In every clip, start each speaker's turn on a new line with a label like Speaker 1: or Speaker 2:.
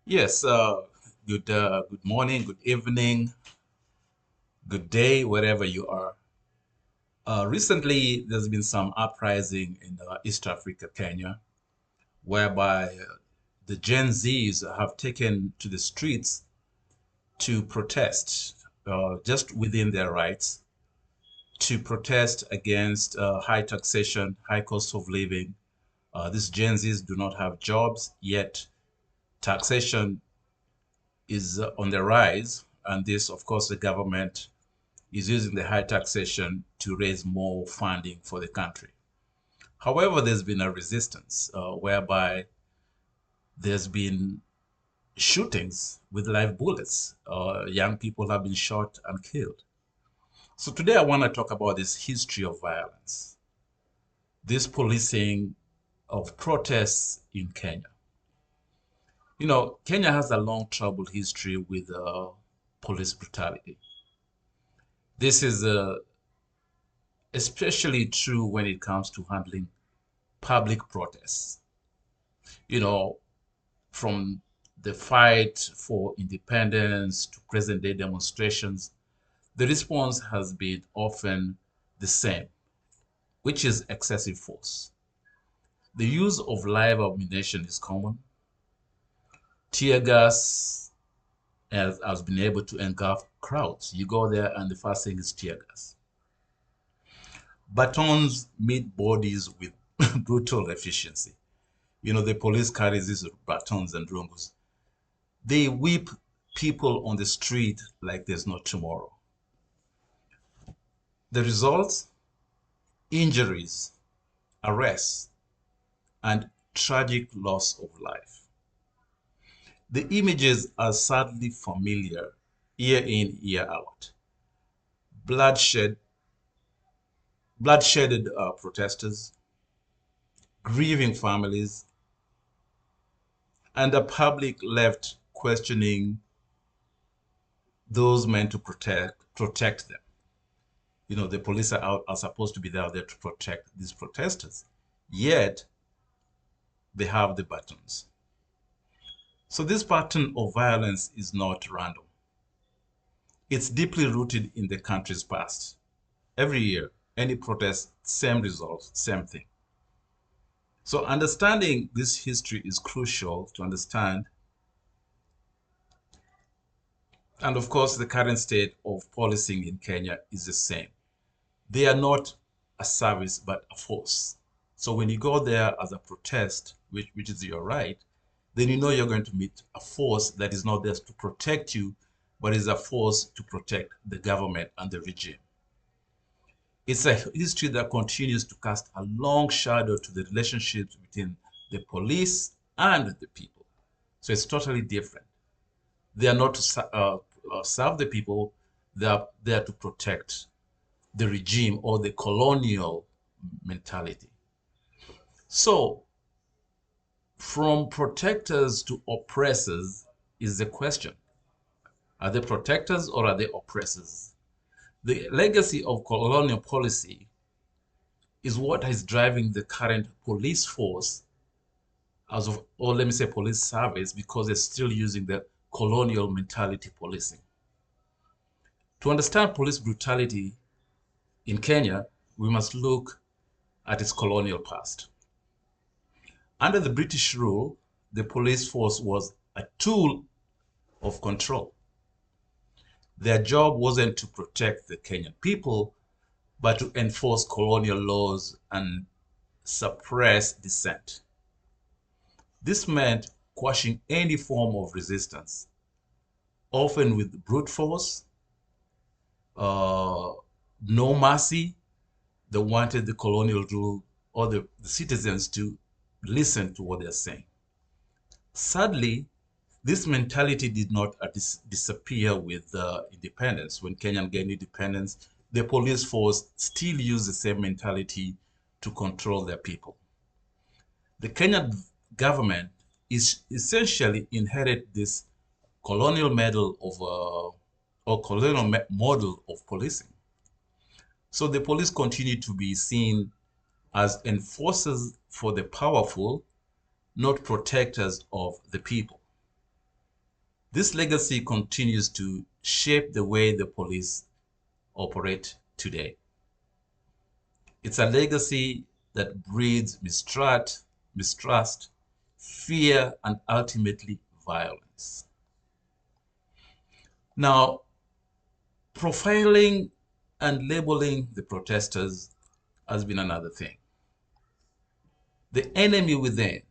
Speaker 1: Yes, good morning, good evening, good day, wherever you are. Recently, there's been some uprising in East Africa, Kenya, whereby the Gen Zs have taken to the streets to protest, just within their rights, to protest against high taxation, high cost of living. These Gen Zs do not have jobs, yet taxation is on the rise, and this, of course, the government is using the high taxation to raise more funding for the country. However, there's been a resistance whereby there's been shootings with live bullets. Young people have been shot and killed. So today I want to talk about this history of violence, this policing of protests in Kenya. Kenya has a long troubled history with police brutality. This is especially true when it comes to handling public protests. You know, from the fight for independence to present day demonstrations, the response has been often the same, which is excessive force. The use of live ammunition is common. Tear gas has been able to engulf crowds. You go there, and the first thing is tear gas. Batons meet bodies with brutal efficiency. The police carries these batons and drums. They whip people on the street like there's no tomorrow. The result? Injuries, arrests, and tragic loss of life. The images are sadly familiar year in, year out. Bloodshed, bloodshedded protesters, grieving families, and a public left questioning those meant to protect them. The police are supposed to be there to protect these protesters, yet they have the batons. So this pattern of violence is not random. It's deeply rooted in the country's past. Every year, any protest, same result, same thing. So understanding this history is crucial to understand, and of course, the current state of policing in Kenya is the same. They are not a service, but a force. So when you go there as a protest, which is your right, then you know you're going to meet a force that is not there to protect you, but is a force to protect the government and the regime. It's a history that continues to cast a long shadow to the relationships between the police and the people. So it's totally different. They are not to serve the people, they are there to protect the regime or the colonial mentality. So, from protectors to oppressors is the question. Are they protectors or are they oppressors? The legacy of colonial policy is what is driving the current police force, or let me say police service, because they're still using the colonial mentality policing. To understand police brutality in Kenya, we must look at its colonial past. Under the British rule, the police force was a tool of control. Their job wasn't to protect the Kenyan people, but to enforce colonial laws and suppress dissent. This meant quashing any form of resistance, often with brute force, uh, no mercy. They wanted the colonial rule or the citizens to listen to what they're saying. Sadly, this mentality did not disappear with independence. When Kenya gained independence, the police force still used the same mentality to control their people. The Kenyan government is essentially inherited this colonial model model of policing. So the police continue to be seen as enforcers for the powerful, not protectors of the people. This legacy continues to shape the way the police operate today. It's a legacy that breeds mistrust, fear, and ultimately violence. Now, profiling and labeling the protesters has been another thing. The enemy within.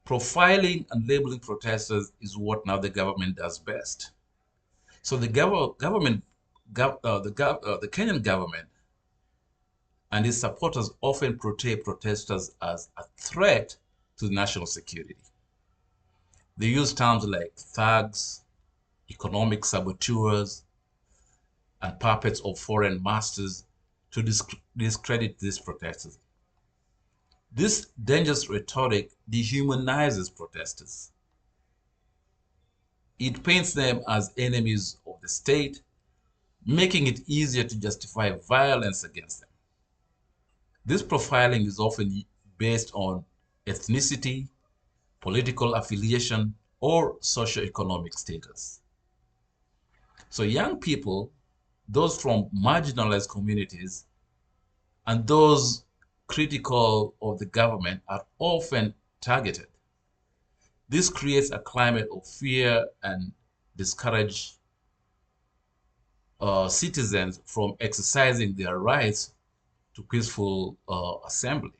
Speaker 1: Profiling and labeling protesters is what now the government does best. So the the Kenyan government and its supporters often portray protesters as a threat to national security. They use terms like thugs, economic saboteurs, and puppets of foreign masters to discredit these protesters. This dangerous rhetoric dehumanizes protesters. It paints them as enemies of the state, making it easier to justify violence against them. This profiling is often based on ethnicity, political affiliation, or socioeconomic status. So young people, those from marginalized communities, and those critical of the government are often targeted. This creates a climate of fear and discourages citizens from exercising their rights to peaceful assembly.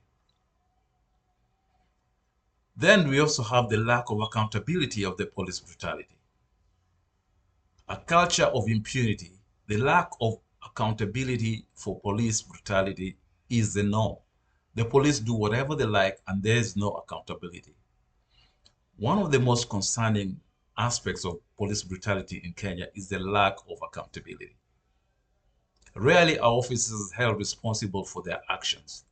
Speaker 1: Then we also have the lack of accountability of the police brutality. A culture of impunity, the lack of accountability for police brutality is the norm. The police do whatever they like and there is no accountability. One of the most concerning aspects of police brutality in Kenya is the lack of accountability. Rarely are officers held responsible for their actions.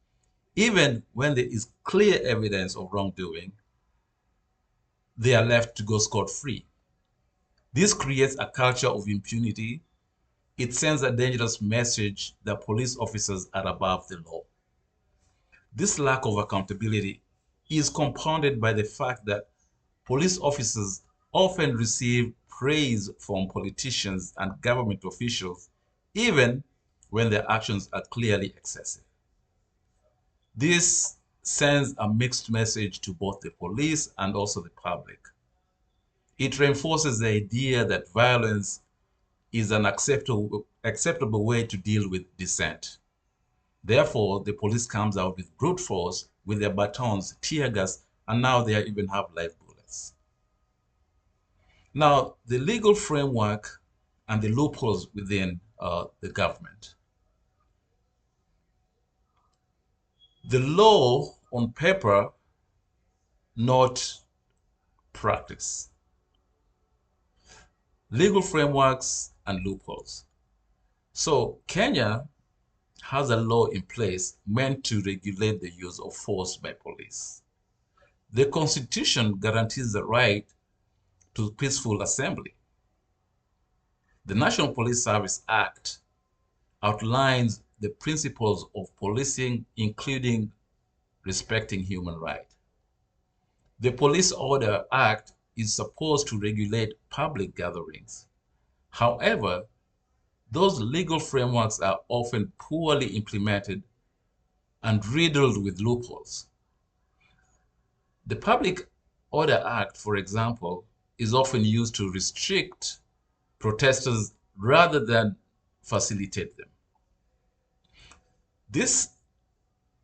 Speaker 1: Even when there is clear evidence of wrongdoing, they are left to go scot-free. This creates a culture of impunity. It sends a dangerous message that police officers are above the law. This lack of accountability is compounded by the fact that police officers often receive praise from politicians and government officials, even when their actions are clearly excessive. This sends a mixed message to both the police and also the public. It reinforces the idea that violence is an acceptable way to deal with dissent. Therefore, the police comes out with brute force with their batons, tear gas, and now they even have live bullets. Now, the legal framework and the loopholes within the government. The law on paper, not practice. Legal frameworks and loopholes. So Kenya has a law in place meant to regulate the use of force by police. The Constitution guarantees the right to peaceful assembly. The National Police Service Act outlines the principles of policing, including respecting human rights. The Police Order Act is supposed to regulate public gatherings. However, those legal frameworks are often poorly implemented and riddled with loopholes. The Public Order Act, for example, is often used to restrict protesters rather than facilitate them. This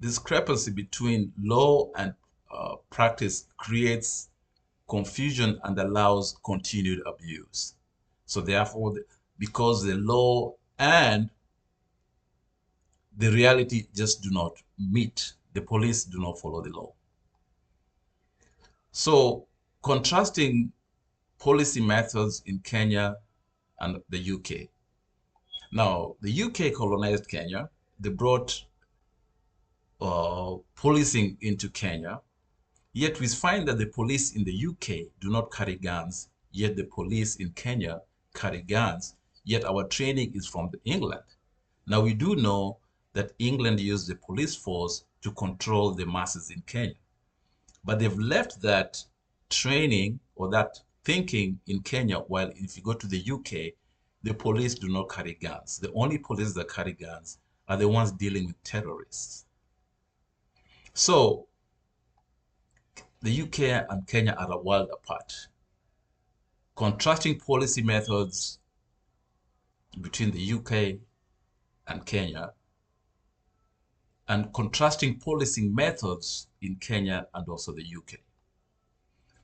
Speaker 1: discrepancy between law and practice creates confusion and allows continued abuse. So therefore, because the law and the reality just do not meet, the police do not follow the law. So contrasting policy methods in Kenya and the UK. Now, the UK colonized Kenya. They brought policing into Kenya. Yet we find that the police in the UK do not carry guns, yet the police in Kenya carry guns, yet our training is from England. Now we do know that England used the police force to control the masses in Kenya. But they've left that training or that thinking in Kenya, while if you go to the UK, the police do not carry guns. The only police that carry guns are the ones dealing with terrorists. So the UK and Kenya are a world apart. Contrasting policy methods between the UK and Kenya, and contrasting policing methods in Kenya and also the UK.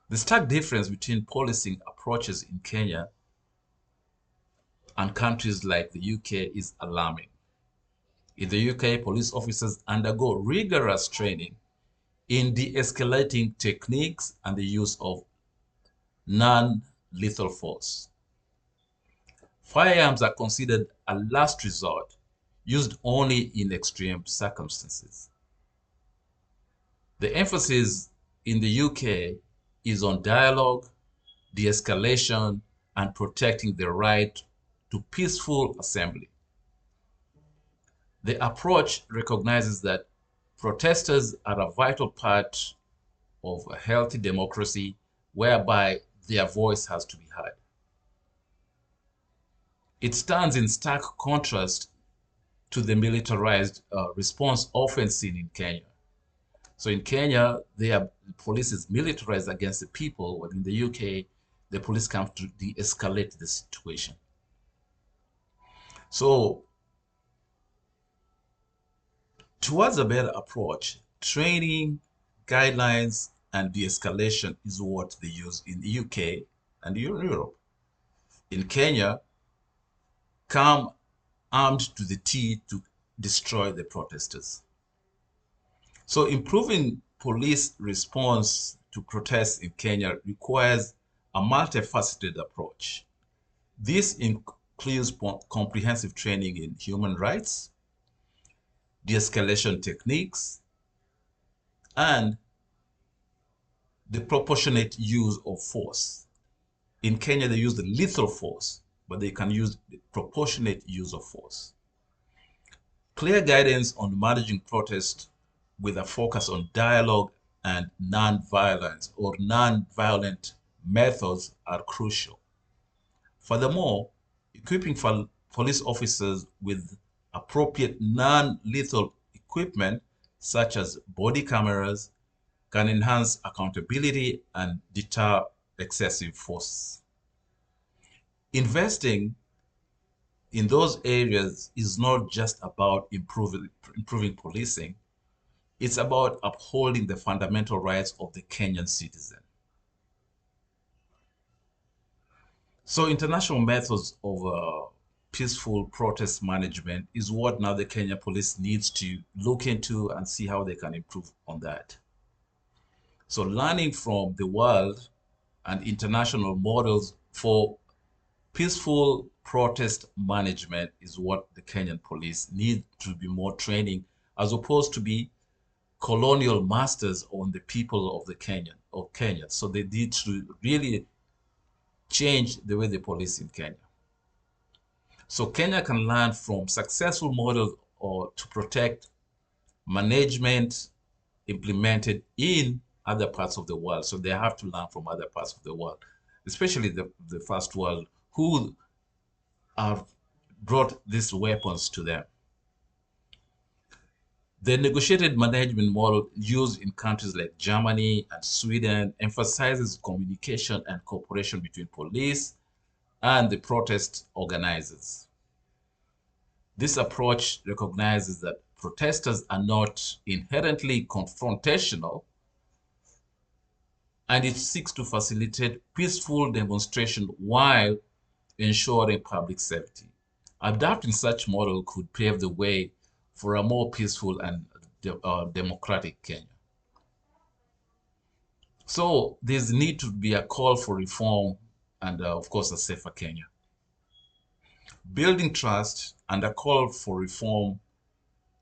Speaker 1: The stark difference between policing approaches in Kenya and countries like the UK is alarming. In the UK, police officers undergo rigorous training in de-escalating techniques and the use of non-lethal force. Firearms are considered a last resort, used only in extreme circumstances. The emphasis in the UK is on dialogue, de-escalation, and protecting the right to peaceful assembly. The approach recognizes that protesters are a vital part of a healthy democracy whereby their voice has to be heard. It stands in stark contrast to the militarized response often seen in Kenya. So in Kenya, the police is militarized against the people, but in the UK, the police come to de-escalate the situation. So towards a better approach, training, guidelines, and de-escalation is what they use in the UK and Europe. In Kenya, come armed to the teeth to destroy the protesters. So improving police response to protests in Kenya requires a multifaceted approach. This includes comprehensive training in human rights, de-escalation techniques, and the proportionate use of force. In Kenya, they use the lethal force, but they can use the proportionate use of force. Clear guidance on managing protest with a focus on dialogue and non-violence or non-violent methods are crucial. Furthermore, equipping police officers with appropriate non-lethal equipment such as body cameras can enhance accountability and deter excessive force. Investing in those areas is not just about improving policing, it's about upholding the fundamental rights of the Kenyan citizen. So international methods of peaceful protest management is what now the Kenya police needs to look into and see how they can improve on that. So learning from the world and international models for peaceful protest management is what the Kenyan police need to be more training as opposed to be colonial masters on the people of Kenya. So they need to really change the way they police in Kenya. So Kenya can learn from successful models or to protect management implemented in other parts of the world. So they have to learn from other parts of the world, especially the first world, who have brought these weapons to them. The negotiated management model used in countries like Germany and Sweden emphasizes communication and cooperation between police and the protest organizers. This approach recognizes that protesters are not inherently confrontational, and it seeks to facilitate peaceful demonstration while ensuring public safety. Adopting such model could pave the way for a more peaceful and democratic Kenya. So there's need to be a call for reform and, of course, a safer Kenya. Building trust and a call for reform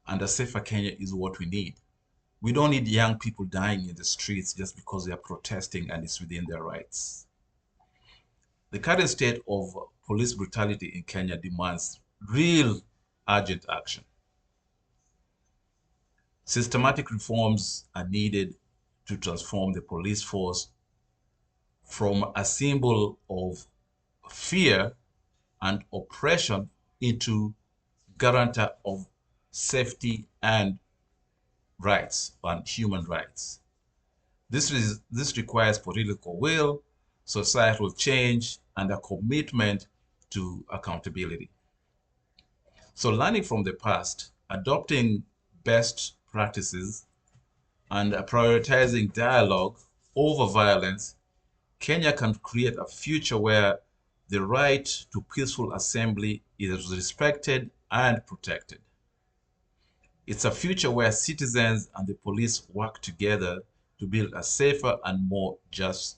Speaker 1: and a safer Kenya is what we need. We don't need young people dying in the streets just because they are protesting and it's within their rights. The current state of police brutality in Kenya demands real urgent action. Systematic reforms are needed to transform the police force from a symbol of fear and oppression into guarantor of safety and rights and human rights. This requires political will, societal change, and a commitment to accountability. So learning from the past, adopting best practices, and prioritizing dialogue over violence, Kenya can create a future where the right to peaceful assembly is respected and protected. It's a future where citizens and the police work together to build a safer and more just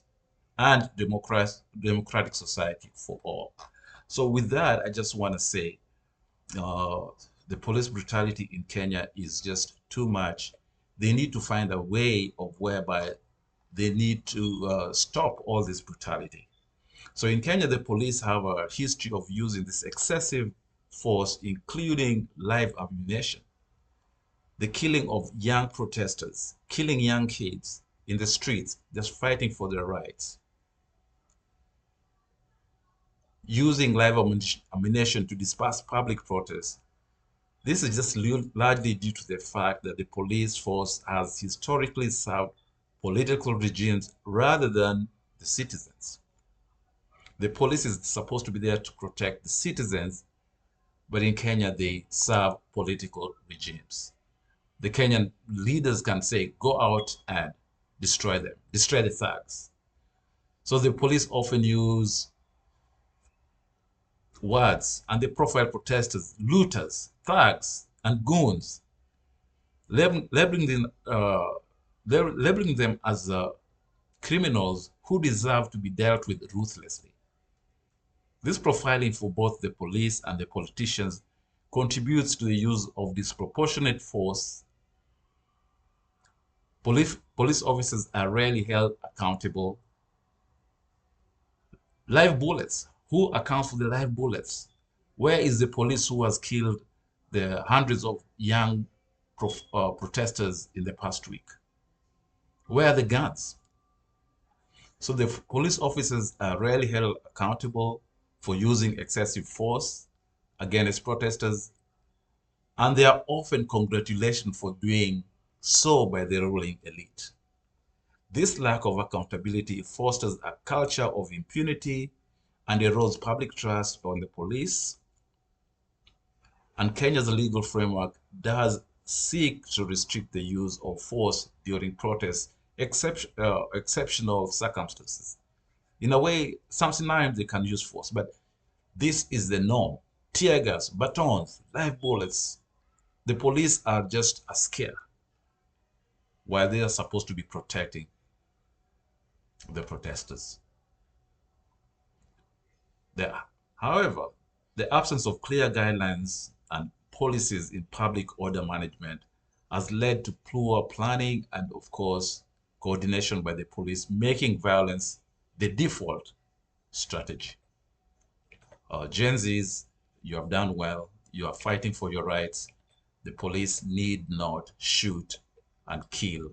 Speaker 1: and democratic society for all. So with that, I just want to say uh, the police brutality in Kenya is just too much. They need to find a way of whereby they need to stop all this brutality. So in Kenya, the police have a history of using this excessive force, including live ammunition, the killing of young protesters, killing young kids in the streets, just fighting for their rights, using live ammunition to disperse public protests. This is just largely due to the fact that the police force has historically served political regimes rather than the citizens. The police is supposed to be there to protect the citizens, but in Kenya, they serve political regimes. The Kenyan leaders can say, go out and destroy them, destroy the thugs. So the police often use words and they profile protesters, looters, thugs, and goons, labeling them as criminals who deserve to be dealt with ruthlessly. This profiling for both the police and the politicians contributes to the use of disproportionate force. Police officers are rarely held accountable. Live bullets. Who accounts for the live bullets? Where is the police who has killed the hundreds of young protesters in the past week? Where are the guns? So the police officers are rarely held accountable for using excessive force against protesters, and they are often congratulated for doing so by the ruling elite. This lack of accountability fosters a culture of impunity and erodes public trust on the police. And Kenya's legal framework does seek to restrict the use of force during protests, exceptional circumstances. In a way, sometimes they can use force, but this is the norm. Tear gas, batons, live bullets. The police are just a scare while they are supposed to be protecting the protesters. However, the absence of clear guidelines and policies in public order management has led to poor planning and, of course, coordination by the police, making violence the default strategy. Gen Zs, you have done well. You are fighting for your rights. The police need not shoot and kill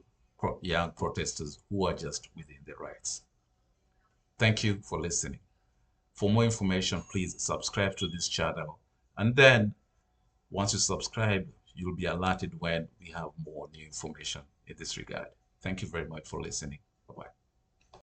Speaker 1: young protesters who are just within their rights. Thank you for listening. For more information, please subscribe to this channel. And then once you subscribe, you'll be alerted when we have more new information in this regard. Thank you very much for listening. Bye-bye.